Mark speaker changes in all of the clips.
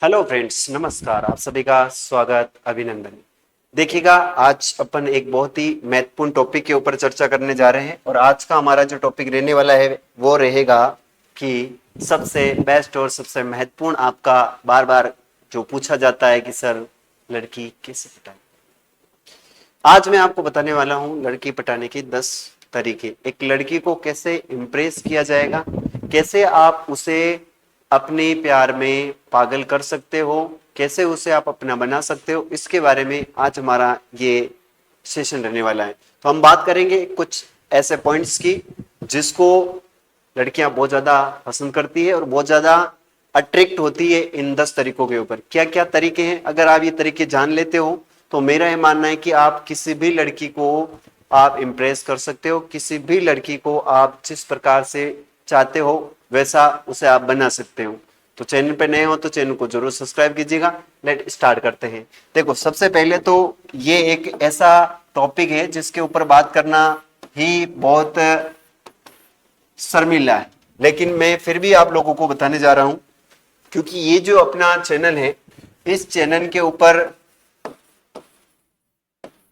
Speaker 1: Hello friends, नमस्कार। आप सभी का स्वागत, अभिनंदन। देखिएगा, आज अपन एक बहुत ही महत्वपूर्ण टॉपिक के ऊपर चर्चा करने जा रहे हैं और आज का हमारा जो टॉपिक रहने वाला है वो रहेगा कि सबसे बेस्ट और सबसे महत्वपूर्ण आपका बार बार जो पूछा जाता है कि सर लड़की कैसे पटाएं। आज मैं आपको बताने वाला हूं लड़की पटाने के 10 तरीके। एक लड़की को कैसे इम्प्रेस किया जाएगा, कैसे आप उसे अपने प्यार में पागल कर सकते हो, कैसे उसे आप अपना बना सकते हो, इसके बारे में आज हमारा ये सेशन रहने वाला है। तो हम बात करेंगे कुछ ऐसे पॉइंट्स की जिसको लड़कियां बहुत ज्यादा पसंद करती है और बहुत ज्यादा अट्रैक्ट होती है इन 10 तरीकों के ऊपर। क्या क्या तरीके हैं, अगर आप ये तरीके जान लेते हो तो मेरा ये मानना है कि आप किसी भी लड़की को आप इम्प्रेस कर सकते हो, किसी भी लड़की को आप जिस प्रकार से चाहते हो वैसा उसे आप बना सकते हो। तो चैनल पे नए हो तो चैनल को जरूर सब्सक्राइब कीजिएगा। लेट स्टार्ट करते हैं। देखो, सबसे पहले तो ये एक ऐसा टॉपिक है जिसके ऊपर बात करना ही बहुत शर्मिला है, लेकिन मैं फिर भी आप लोगों को बताने जा रहा हूं क्योंकि ये जो अपना चैनल है, इस चैनल के ऊपर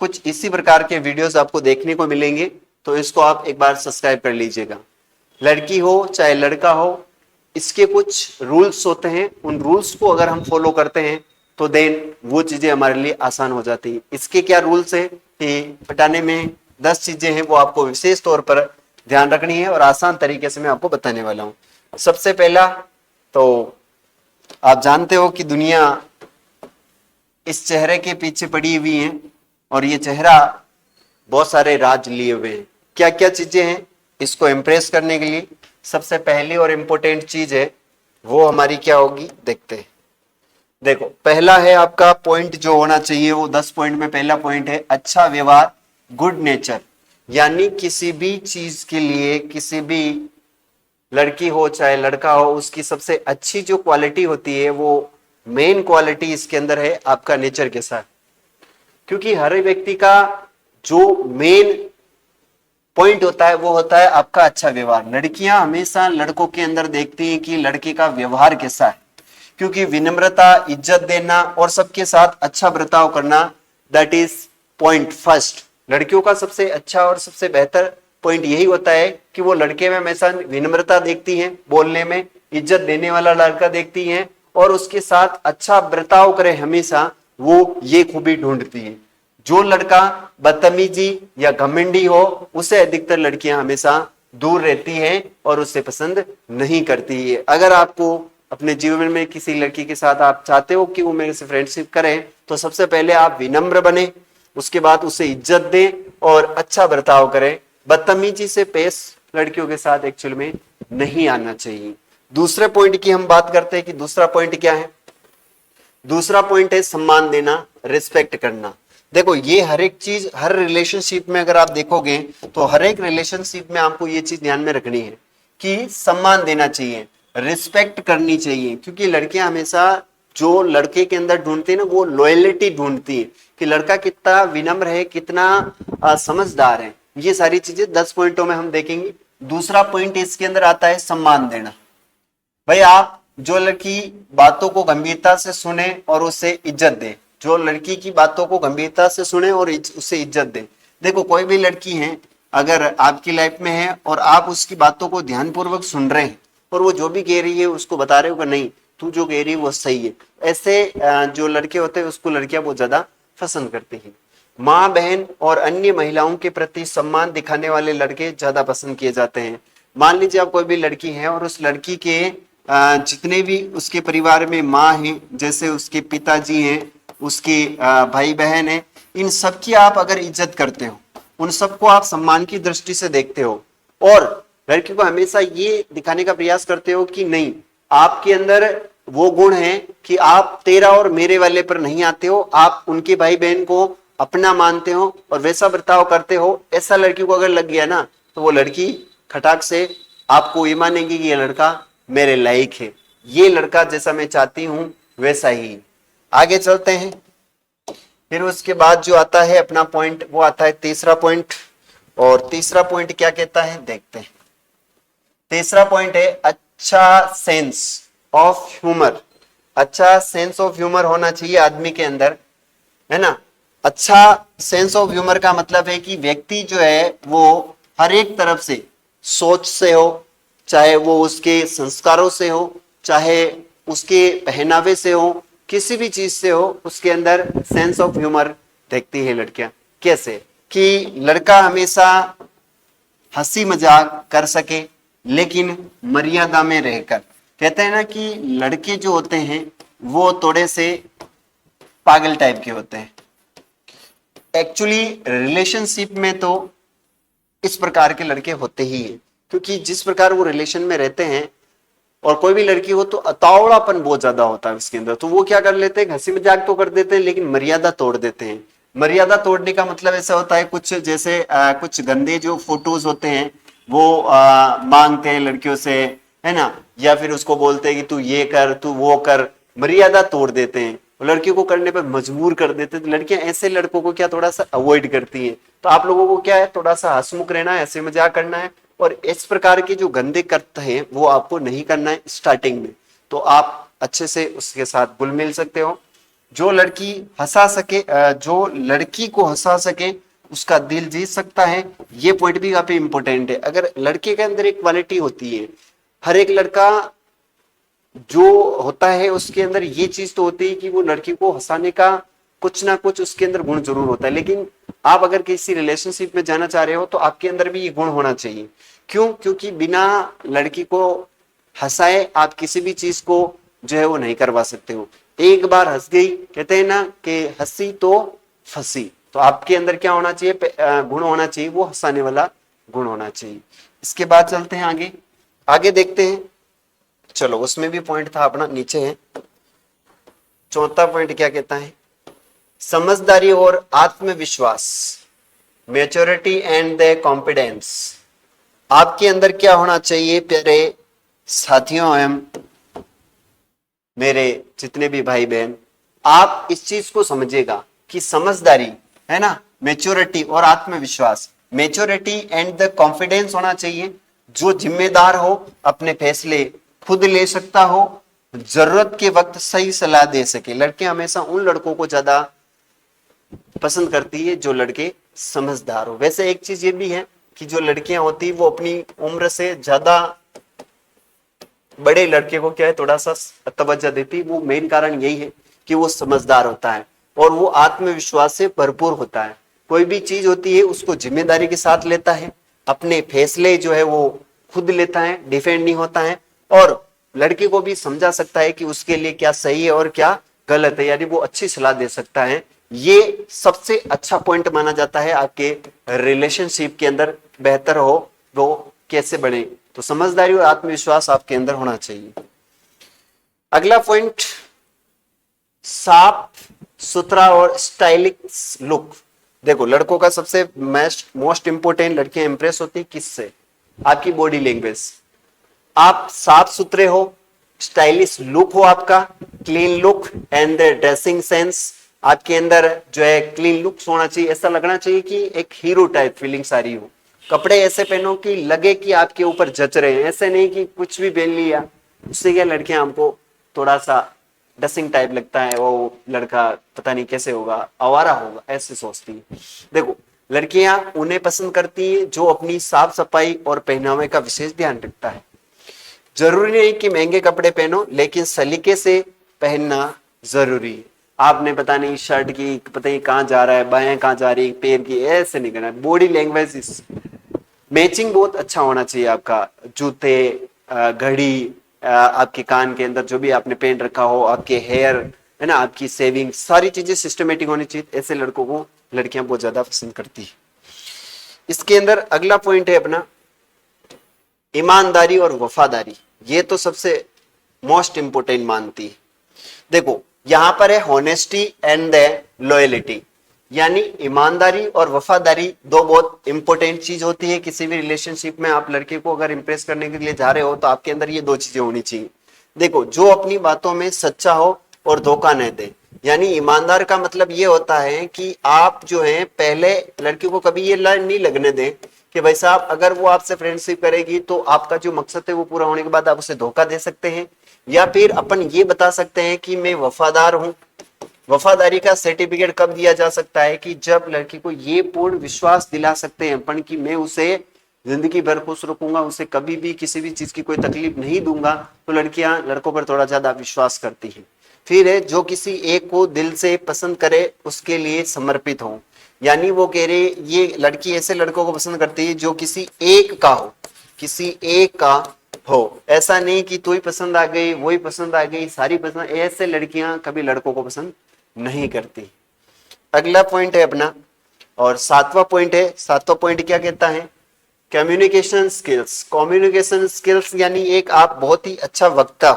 Speaker 1: कुछ इसी प्रकार के वीडियोस आपको देखने को मिलेंगे, तो इसको आप एक बार सब्सक्राइब कर लीजिएगा। लड़की हो चाहे लड़का हो, इसके कुछ रूल्स होते हैं। उन रूल्स को अगर हम फॉलो करते हैं तो देन वो चीजें हमारे लिए आसान हो जाती है। इसके क्या रूल्स है कि पटाने में 10 चीजें हैं, वो आपको विशेष तौर पर ध्यान रखनी है और आसान तरीके से मैं आपको बताने वाला हूं। सबसे पहला तो आप जानते हो कि दुनिया इस चेहरे के पीछे पड़ी हुई है और ये चेहरा बहुत सारे राज लिए हुए हैं। क्या क्या चीजें हैं इसको इम्प्रेस करने के लिए? सबसे पहली और इंपॉर्टेंट चीज है वो हमारी क्या होगी, देखते हैं। देखो, पहला है आपका पॉइंट जो होना चाहिए, वो 10 पॉइंट में पहला पॉइंट है अच्छा व्यवहार, गुड नेचर। यानी किसी भी चीज के लिए, किसी भी लड़की हो चाहे लड़का हो, उसकी सबसे अच्छी जो क्वालिटी होती है, वो मेन क्वालिटी इसके अंदर है आपका नेचर के साथ। क्योंकि हर व्यक्ति का जो मेन पॉइंट होता है वो होता है आपका अच्छा व्यवहार। लड़कियां हमेशा लड़कों के अंदर देखती हैं कि लड़के का व्यवहार कैसा है, क्योंकि विनम्रता, इज्जत देना और सबके साथ अच्छा बर्ताव करना, दैट इज पॉइंट फर्स्ट। लड़कियों का सबसे अच्छा और सबसे बेहतर पॉइंट यही होता है कि वो लड़के में हमेशा विनम्रता देखती हैं, बोलने में इज्जत देने वाला लड़का देखती हैं और उसके साथ अच्छा बर्ताव करे, हमेशा वो ये खूबी ढूंढती है। जो लड़का बदतमीजी या घमंडी हो, उसे अधिकतर लड़कियां हमेशा दूर रहती हैं और उससे पसंद नहीं करती है। अगर आपको अपने जीवन में किसी लड़की के साथ आप चाहते हो कि वो मेरे से फ्रेंडशिप करे, तो सबसे पहले आप विनम्र बने, उसके बाद उसे इज्जत दें और अच्छा बर्ताव करें। बदतमीजी से पेश लड़कियों के साथ एक्चुअल में नहीं आना चाहिए। दूसरे पॉइंट की हम बात करते हैं कि दूसरा पॉइंट क्या है। दूसरा पॉइंट है सम्मान देना, रिस्पेक्ट करना। देखो, ये हर एक चीज, हर रिलेशनशिप में अगर आप देखोगे तो हर एक रिलेशनशिप में आपको ये चीज ध्यान में रखनी है कि सम्मान देना चाहिए, रिस्पेक्ट करनी चाहिए। क्योंकि लड़कियां हमेशा जो लड़के के अंदर ढूंढती है ना, वो लॉयलिटी ढूंढती है कि लड़का कितना विनम्र है, कितना समझदार है। ये सारी चीजें 10 पॉइंटों में हम देखेंगे। दूसरा पॉइंट इसके अंदर आता है सम्मान देना। भाई, आप जो लड़की बातों को गंभीरता से सुने और उसे इज्जत दे, जो लड़की की बातों को गंभीरता से सुने और उसे इज्जत दे। देखो, कोई भी लड़की है अगर आपकी लाइफ में है और आप उसकी बातों को ध्यानपूर्वक सुन रहे हैं और वो जो भी कह रही है उसको बता रहे हो कि नहीं, तू जो कह रही है वो सही है, ऐसे जो लड़के होते हैं उसको लड़कियां बहुत ज्यादा पसंद करती हैं। माँ, बहन और अन्य महिलाओं के प्रति सम्मान दिखाने वाले लड़के ज्यादा पसंद किए जाते हैं। मान लीजिए आप कोई भी लड़की है और उस लड़की के जितने भी उसके परिवार में माँ है, जैसे उसके पिताजी हैं, उसके भाई बहन है, इन सब की आप अगर इज्जत करते हो, उन सबको आप सम्मान की दृष्टि से देखते हो और लड़की को हमेशा ये दिखाने का प्रयास करते हो कि नहीं, आपके अंदर वो गुण है कि आप तेरा और मेरे वाले पर नहीं आते हो, आप उनके भाई बहन को अपना मानते हो और वैसा बर्ताव करते हो। ऐसा लड़की को अगर लग गया ना, तो वो लड़की खटाक से आपको ये मानेगी कि ये लड़का मेरे लायक है, ये लड़का जैसा मैं चाहती हूं वैसा ही। आगे चलते हैं। फिर उसके बाद जो आता है अपना पॉइंट, वो आता है तीसरा पॉइंट। और तीसरा पॉइंट क्या कहता है, देखते हैं। तीसरा पॉइंट है अच्छा सेंस ऑफ ह्यूमर। अच्छा सेंस ऑफ ह्यूमर होना चाहिए आदमी के अंदर, है ना। अच्छा सेंस ऑफ ह्यूमर का मतलब है कि व्यक्ति जो है वो हर एक तरफ से, सोच से हो, चाहे वो उसके संस्कारों से हो, चाहे उसके पहनावे से हो, किसी भी चीज से हो, उसके अंदर सेंस ऑफ ह्यूमर देखती है लड़कियां। कैसे कि लड़का हमेशा हंसी मजाक कर सके लेकिन मर्यादा में रहकर। कहते हैं ना कि लड़के जो होते हैं वो थोड़े से पागल टाइप के होते हैं। एक्चुअली रिलेशनशिप में तो इस प्रकार के लड़के होते ही हैं, क्योंकि जिस प्रकार वो रिलेशन में रहते हैं, और कोई भी लड़की हो तो अतावड़ापन बहुत ज्यादा होता है उसके अंदर, तो वो क्या कर लेते हैं, हंसी मजाक तो कर देते हैं लेकिन मर्यादा तोड़ देते हैं। मर्यादा तोड़ने का मतलब ऐसा होता है, कुछ जैसे कुछ गंदे जो फोटोज होते हैं वो मांगते हैं लड़कियों से, है ना, या फिर उसको बोलते हैं कि तू ये कर, तू वो कर, मर्यादा तोड़ देते हैं, लड़कियों को करने पर मजबूर कर देते हैं। तो लड़कियां ऐसे लड़कों को क्या थोड़ा सा अवॉइड करती हैं। तो आप लोगों को क्या है, थोड़ा सा हंसमुख रहना है, ऐसे मजाक करना है, और इस प्रकार के जो गंदे करते हैं वो आपको नहीं करना है स्टार्टिंग में। तो आप अच्छे से उसके साथ घुल मिल सकते हो। जो लड़की हंसा सके, जो लड़की को हंसा सके उसका दिल जीत सकता है, ये पॉइंट भी काफी इंपॉर्टेंट है। अगर लड़के के अंदर एक क्वालिटी होती है, हर एक लड़का जो होता है उसके अंदर ये चीज तो होती है कि वो लड़की को हंसाने का कुछ ना कुछ उसके अंदर गुण जरूर होता है। लेकिन आप अगर किसी रिलेशनशिप में जाना चाह रहे हो तो आपके अंदर भी ये गुण होना चाहिए। क्यों? क्योंकि बिना लड़की को हंसाए आप किसी भी चीज को जो है वो नहीं करवा सकते हो। एक बार हंस गई, कहते हैं ना कि हंसी तो फंसी, तो आपके अंदर क्या होना चाहिए, गुण होना चाहिए, वो हंसाने वाला गुण होना चाहिए। इसके बाद चलते हैं आगे, आगे देखते हैं। चलो उसमें भी पॉइंट था अपना, नीचे है चौथा पॉइंट, क्या कहता है, समझदारी और आत्मविश्वास, मैच्योरिटी एंड द कॉन्फिडेंस। आपके अंदर क्या होना चाहिए प्यारे साथियों एवं मेरे जितने भी भाई बहन, आप इस चीज को समझिएगा कि समझदारी, है ना, मैच्योरिटी और आत्मविश्वास। मैच्योरिटी एंड द कॉन्फिडेंस होना चाहिए, जो जिम्मेदार हो, अपने फैसले खुद ले सकता हो, जरूरत के वक्त सही सलाह दे सके। लड़कियां हमेशा उन लड़कों को ज्यादा पसंद करती है जो लड़के समझदार हो। वैसे एक चीज ये भी है कि जो लड़कियां होती वो अपनी उम्र से ज्यादा बड़े लड़के को क्या है थोड़ा सा तवज्जो देती, वो मेन कारण यही है कि वो समझदार होता है और वो आत्मविश्वास से भरपूर होता है। कोई भी चीज होती है उसको जिम्मेदारी के साथ लेता है, अपने फैसले जो है वो खुद लेता है, डिफेंड नहीं होता है, और लड़के को भी समझा सकता है कि उसके लिए क्या सही है और क्या गलत है, यानी वो अच्छी सलाह दे सकता है। ये सबसे अच्छा पॉइंट माना जाता है आपके रिलेशनशिप के अंदर बेहतर हो वो कैसे बने। तो समझदारी और आत्मविश्वास आपके अंदर होना चाहिए। अगला पॉइंट, साफ सुथरा और स्टाइलिश लुक। देखो लड़कों का सबसे मोस्ट इंपोर्टेंट, लड़कियां इंप्रेस होती किससे, आपकी बॉडी लैंग्वेज। आप साफ सुथरे हो, स्टाइलिश लुक हो आपका, clean look and dressing sense, आपके अंदर जो है क्लीन लुक होना चाहिए। ऐसा लगना चाहिए कि एक हीरो टाइप फीलिंग्स आ रही हो। कपड़े ऐसे पहनो कि लगे कि आपके ऊपर जच रहे हैं, ऐसे नहीं कि कुछ भी पहन लिया, उससे क्या लड़कियां हमको थोड़ा सा डसिंग टाइप लगता है, वो लड़का पता नहीं कैसे होगा, आवारा होगा, ऐसे सोचती है। देखो लड़कियां उन्हें पसंद करती है जो अपनी साफ सफाई और पहनावे का विशेष ध्यान रखता है। जरूरी नहीं कि महंगे कपड़े पहनो, लेकिन सलीके से पहनना जरूरी है। आपने पता नहीं शर्ट की पता नहीं कहाँ जा रहा है, बाएं कहाँ जा रही है, पैर की, ऐसे नहीं करना। बॉडी लैंग्वेज मैचिंग बहुत अच्छा होना चाहिए आपका, जूते, घड़ी, आपके कान के अंदर जो भी आपने पहन रखा हो, आपके हेयर, है ना, आपकी सेविंग, सारी चीजें सिस्टमेटिक होनी चाहिए। ऐसे लड़कों को लड़कियां बहुत ज्यादा पसंद करती है। इसके अंदर अगला पॉइंट है अपना ईमानदारी और वफादारी। ये तो सबसे मोस्ट इंपोर्टेंट मानती है। देखो यहां पर है होनेस्टी एंड द लॉयलिटी, यानी ईमानदारी और वफादारी दो बहुत इंपॉर्टेंट चीज होती है किसी भी रिलेशनशिप में। आप लड़के को अगर इंप्रेस करने के लिए जा रहे हो तो आपके अंदर ये दो चीजें होनी चाहिए। देखो जो अपनी बातों में सच्चा हो और धोखा न दे, यानी ईमानदार का मतलब ये होता है कि आप जो है पहले लड़की को कभी ये नहीं लगने दें कि भाई साहब अगर वो आपसे फ्रेंडशिप करेगी तो आपका जो मकसद है वो पूरा होने के बाद आप उसे धोखा दे सकते हैं, या फिर अपन ये बता सकते हैं कि मैं वफादार हूं। वफादारी का सर्टिफिकेट कब दिया जा सकता है कि जब लड़की को ये पूर्ण विश्वास दिला सकते हैं अपन कि मैं उसे जिंदगी भर खुश रखूंगा, उसे कभी भी किसी भी चीज की कोई तकलीफ नहीं दूंगा, तो लड़कियां लड़कों पर थोड़ा ज्यादा विश्वास करती हैं। फिर है जो किसी एक को दिल से पसंद करे उसके लिए समर्पित हो, यानी वो कह रहे ये लड़की ऐसे लड़कों को पसंद करती है जो किसी एक का हो, किसी एक का हो। ऐसा नहीं कि तू ही पसंद आ गई, वो ही पसंद आ गई, सारी पसंद, ऐसे लड़कियां कभी लड़कों को पसंद नहीं करती। अगला पॉइंट है अपना, और सातवां पॉइंट है। सातवां पॉइंट क्या कहता है? Communication skills. कम्युनिकेशन स्किल्स यानी एक आप बहुत ही अच्छा वक्ता,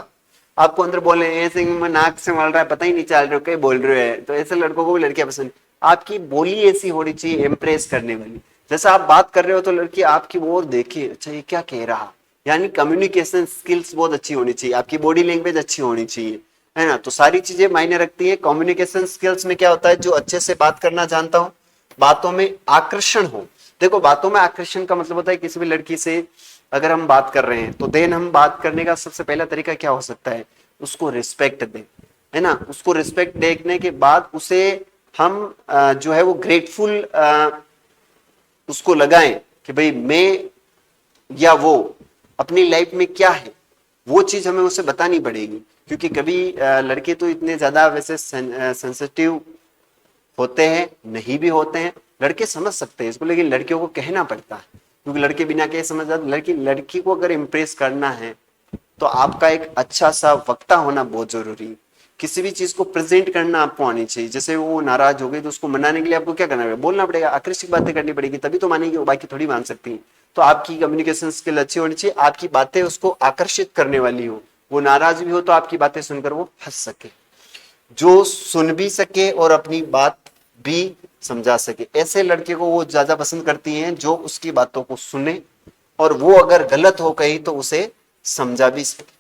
Speaker 1: आपको अंदर बोले ऐसे नाक से मल रहा है, पता ही नहीं चल रहा है कहीं बोल रहे हैं, तो ऐसे लड़कों को भी लड़कियां पसंद। आपकी बोली ऐसी होनी चाहिए इम्प्रेस करने वाली, जैसा आप बात कर रहे हो तो लड़की आपकी ओर देखे, अच्छा ये क्या कह रहा, यानी कम्युनिकेशन स्किल्स बहुत अच्छी होनी चाहिए, आपकी बॉडी लैंग्वेज अच्छी होनी चाहिए, है ना। तो सारी चीजें मायने रखती है। कम्युनिकेशन स्किल्स में क्या होता है? जो अच्छे से बात करना जानता हो, बातों में आकर्षण हो। देखो बातों में आकर्षण का मतलब होता है किसी भी लड़की से अगर हम बात कर रहे हैं तो देन हम बात करने का सबसे पहला तरीका क्या हो सकता है? उसको रिस्पेक्ट दें, है ना। उसको रिस्पेक्ट देने के बाद उसे हम जो है वो ग्रेटफुल उसको लगाएं कि भाई मैं या वो अपनी लाइफ में क्या है, वो चीज हमें उसे बतानी पड़ेगी। क्योंकि कभी लड़के तो इतने ज्यादा वैसे सेंसिटिव होते हैं, नहीं भी होते हैं, लड़के समझ सकते हैं इसको, लेकिन लड़कियों को कहना पड़ता है, क्योंकि लड़के बिना कहे समझ जाते। लड़की को अगर इम्प्रेस करना है तो आपका एक अच्छा सा वक्ता होना बहुत जरूरी है। किसी भी चीज को प्रेजेंट करना आपको आनी चाहिए। जैसे वो नाराज हो गई तो उसको मनाने के लिए आपको क्या करना पड़ेगा? बोलना पड़ेगा, आकर्षक बातें करनी पड़ेगी, तभी तो मानेगी वो, बाकी थोड़ी मान सकती है। तो आपकी कम्युनिकेशन स्किल अच्छी होनी चाहिए, आपकी बातें उसको आकर्षित करने वाली हो, वो नाराज भी हो तो आपकी बातें सुनकर वो हंस सके, जो सुन भी सके और अपनी बात भी समझा सके। ऐसे लड़के को वो ज्यादा पसंद करती हैं जो उसकी बातों को सुने और वो अगर गलत हो कहीं तो उसे समझा भी सके।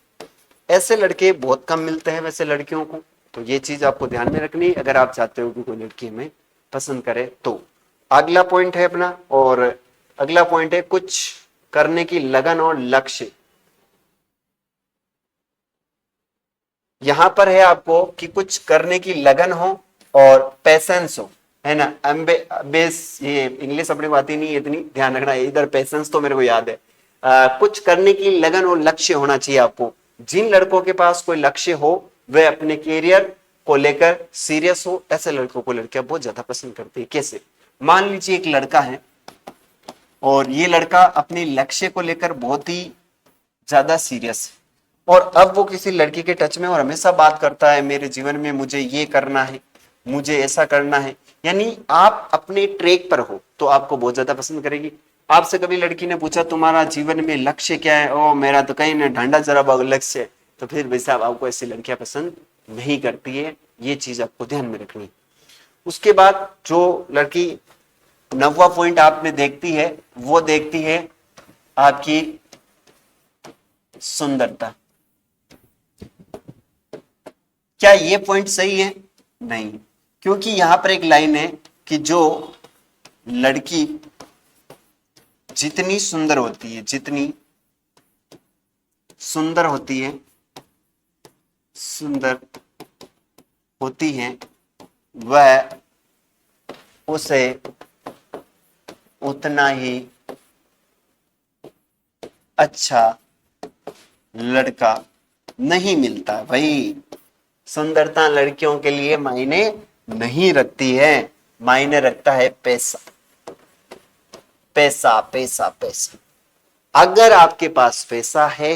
Speaker 1: ऐसे लड़के बहुत कम मिलते हैं वैसे लड़कियों को, तो ये चीज आपको ध्यान में रखनी अगर आप चाहते हो कि कोई लड़की हमें पसंद करे तो। अगला पॉइंट है अपना, और अगला पॉइंट है कुछ करने की लगन और लक्ष्य। यहां पर है आपको कि कुछ करने की लगन हो और पैसेंस हो, है ना। बेस ये इंग्लिश अपने को आती नहीं इतनी, ध्यान रखना है, इधर पैसेंस तो मेरे को याद है। कुछ करने की लगन और लक्ष्य होना चाहिए आपको। जिन लड़कों के पास कोई लक्ष्य हो, वे अपने कैरियर को लेकर सीरियस हो, ऐसे लड़कों को लड़कियां बहुत ज्यादा पसंद करती है। कैसे? मान लीजिए एक लड़का है और ये लड़का अपने लक्ष्य को लेकर बहुत ही ज्यादा सीरियस है, और अब वो किसी लड़की के टच में और हमेशा बात करता है मेरे जीवन में मुझे ये करना है, मुझे ऐसा करना है, यानी आप अपने ट्रैक पर हो तो आपको बहुत ज्यादा पसंद करेगी। आपसे कभी लड़की ने पूछा तुम्हारा जीवन में लक्ष्य क्या है? ओ मेरा तो कहीं ना ढंडा जरा बहुत लक्ष्य है, तो फिर भाई साहब आपको ऐसी लड़कियां पसंद नहीं करती है। ये चीज आपको ध्यान में रखनी है। उसके बाद जो लड़की 9वां पॉइंट आप में देखती है, वो देखती है आपकी सुंदरता। क्या ये पॉइंट सही है? नहीं, क्योंकि यहां पर एक लाइन है कि जो लड़की जितनी सुंदर होती है, जितनी सुंदर होती है, सुंदर होती है, वह उसे उतना ही अच्छा लड़का नहीं मिलता। भाई सुंदरता लड़कियों के लिए मायने नहीं रखती है, मायने रखता है पैसा, पैसा पैसा पैसा। अगर आपके पास पैसा है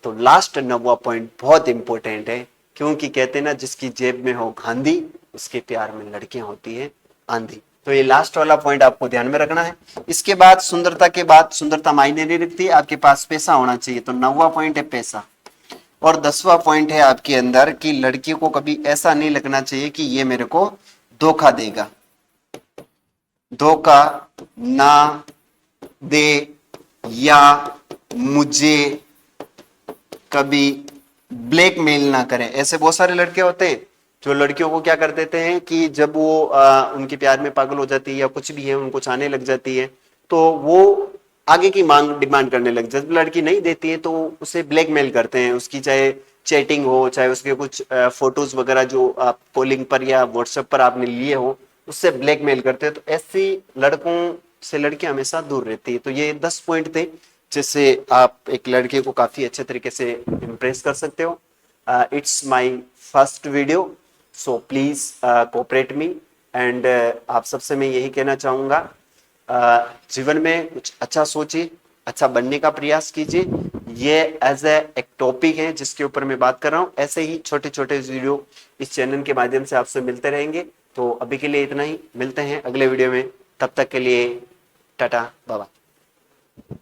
Speaker 1: तो लास्ट 9वां पॉइंट बहुत इंपॉर्टेंट है, क्योंकि कहते हैं ना जिसकी जेब में हो गांधी उसके प्यार में लड़कियां होती है आंधी। तो ये लास्ट वाला पॉइंट आपको ध्यान में रखना है। इसके बाद सुंदरता के बाद सुंदरता मायने नहीं रखती, आपके पास पैसा होना चाहिए। तो 9वां पॉइंट है पैसा। और 10वां पॉइंट है आपके अंदर कि लड़की को कभी ऐसा नहीं लगना चाहिए कि ये मेरे को धोखा देगा, धोखा ना दे या मुझे कभी ब्लैकमेल ना करे। ऐसे बहुत सारे लड़के होते हैं जो लड़कियों को क्या कर देते हैं कि जब वो उनके प्यार में पागल हो जाती है या कुछ भी है उनको चाहने लग जाती है तो वो आगे की मांग डिमांड करने लग जाती है। लड़की नहीं देती है तो उसे ब्लैकमेल करते हैं, उसकी चाहे चैटिंग हो, चाहे उसके कुछ फोटोज वगैरह जो आप कॉलिंग पर या व्हाट्सएप पर आपने लिए हो, उससे ब्लैकमेल करते हैं। तो ऐसी लड़कों से लड़कियां हमेशा दूर रहती है। तो ये 10 पॉइंट थे जिससे आप एक लड़के को काफी अच्छे तरीके से इम्प्रेस कर सकते हो। It's my first video, so please cooperate me. And आप सबसे मैं यही कहना चाहूंगा, जीवन में कुछ अच्छा सोचिए, अच्छा बनने का प्रयास कीजिए। ये एज ए एक टॉपिक है जिसके ऊपर मैं बात कर रहा हूँ। ऐसे ही छोटे छोटे वीडियो इस चैनल के माध्यम से आपसे मिलते रहेंगे। तो अभी के लिए इतना ही, मिलते हैं अगले वीडियो में। तब तक के लिए टाटा बाय बाय।